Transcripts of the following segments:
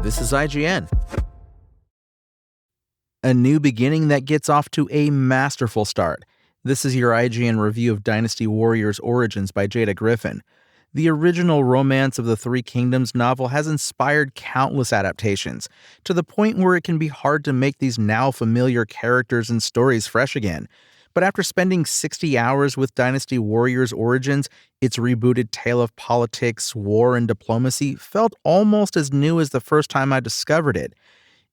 This is IGN. A new beginning that gets off to a masterful start. This is your IGN review of Dynasty Warriors Origins by Jada Griffin. The original Romance of the Three Kingdoms novel has inspired countless adaptations, to the point where it can be hard to make these now familiar characters and stories fresh again. But after spending 60 hours with Dynasty Warriors Origins, its rebooted tale of politics, war, and diplomacy felt almost as new as the first time I discovered it.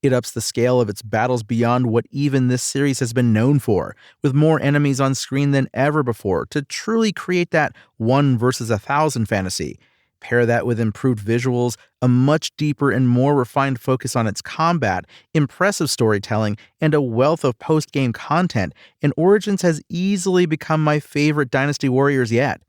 It ups the scale of its battles beyond what even this series has been known for, with more enemies on screen than ever before, to truly create that 1 versus 1,000 fantasy. Pair that with improved visuals, a much deeper and more refined focus on its combat, impressive storytelling, and a wealth of post-game content, and Origins has easily become my favorite Dynasty Warriors yet.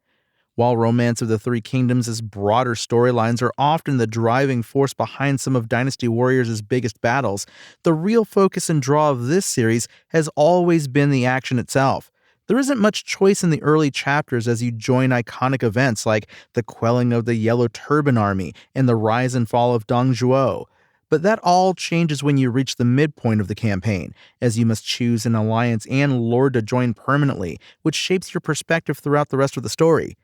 While Romance of the Three Kingdoms' broader storylines are often the driving force behind some of Dynasty Warriors' biggest battles, the real focus and draw of this series has always been the action itself. There isn't much choice in the early chapters as you join iconic events like the quelling of the Yellow Turban Army and the rise and fall of Dong Zhuo. But that all changes when you reach the midpoint of the campaign, as you must choose an alliance and lord to join permanently, which shapes your perspective throughout the rest of the story.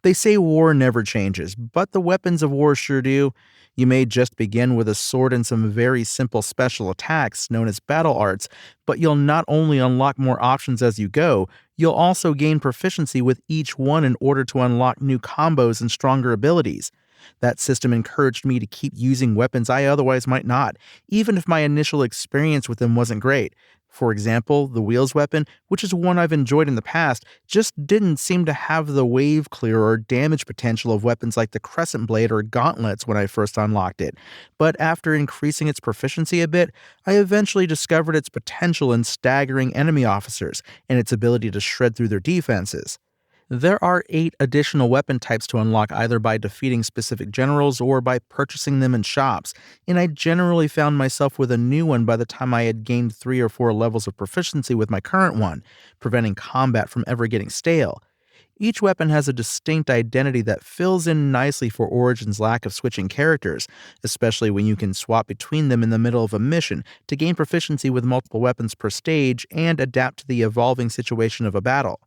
They say war never changes, but the weapons of war sure do. You may just begin with a sword and some very simple special attacks known as battle arts, but you'll not only unlock more options as you go, you'll also gain proficiency with each one in order to unlock new combos and stronger abilities. That system encouraged me to keep using weapons I otherwise might not, even if my initial experience with them wasn't great. For example, the Wheels weapon, which is one I've enjoyed in the past, just didn't seem to have the wave clear or damage potential of weapons like the Crescent Blade or Gauntlets when I first unlocked it. But after increasing its proficiency a bit, I eventually discovered its potential in staggering enemy officers and its ability to shred through their defenses. There are 8 additional weapon types to unlock either by defeating specific generals or by purchasing them in shops, and I generally found myself with a new one by the time I had gained 3 or 4 levels of proficiency with my current one, preventing combat from ever getting stale. Each weapon has a distinct identity that fills in nicely for Origin's lack of switching characters, especially when you can swap between them in the middle of a mission to gain proficiency with multiple weapons per stage and adapt to the evolving situation of a battle.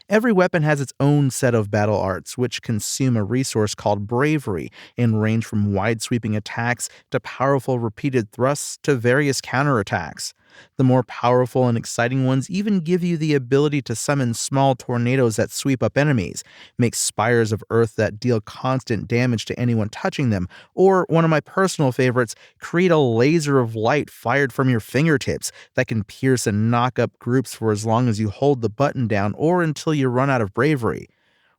Every weapon has its own set of battle arts, which consume a resource called bravery and range from wide-sweeping attacks to powerful repeated thrusts to various counterattacks. The more powerful and exciting ones even give you the ability to summon small tornadoes that sweep up enemies, make spires of earth that deal constant damage to anyone touching them, or, one of my personal favorites, create a laser of light fired from your fingertips that can pierce and knock up groups for as long as you hold the button down or until you run out of bravery.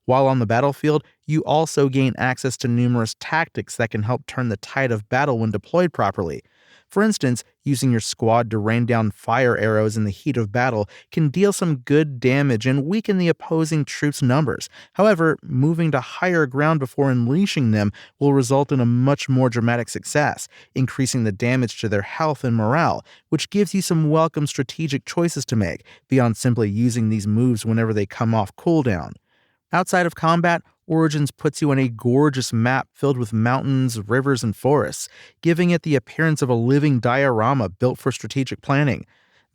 While on the battlefield, you also gain access to numerous tactics that can help turn the tide of battle when deployed properly. For instance, using your squad to rain down fire arrows in the heat of battle can deal some good damage and weaken the opposing troops' numbers. However, moving to higher ground before unleashing them will result in a much more dramatic success, increasing the damage to their health and morale, which gives you some welcome strategic choices to make, beyond simply using these moves whenever they come off cooldown. Outside of combat, Origins puts you on a gorgeous map filled with mountains, rivers, and forests, giving it the appearance of a living diorama built for strategic planning.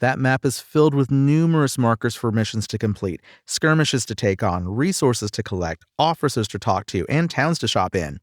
That map is filled with numerous markers for missions to complete, skirmishes to take on, resources to collect, officers to talk to, and towns to shop in.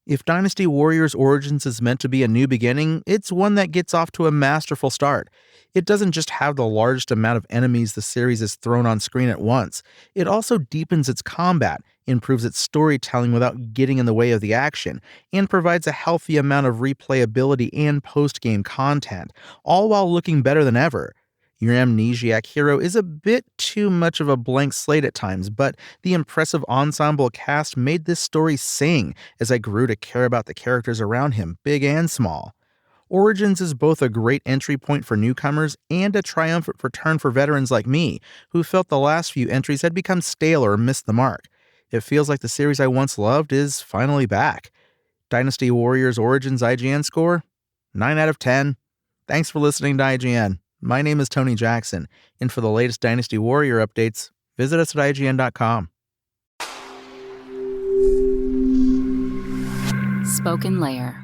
If Dynasty Warriors Origins is meant to be a new beginning, it's one that gets off to a masterful start. It doesn't just have the largest amount of enemies the series has thrown on screen at once, it also deepens its combat, improves its storytelling without getting in the way of the action, and provides a healthy amount of replayability and post-game content, all while looking better than ever. Your amnesiac hero is a bit too much of a blank slate at times, but the impressive ensemble cast made this story sing as I grew to care about the characters around him, big and small. Origins is both a great entry point for newcomers and a triumphant return for veterans like me, who felt the last few entries had become stale or missed the mark. It feels like the series I once loved is finally back. Dynasty Warriors Origins IGN score? 9 out of 10. Thanks for listening to IGN. My name is Tony Jackson, and for the latest Dynasty Warrior updates, visit us at IGN.com. Spoken Layer.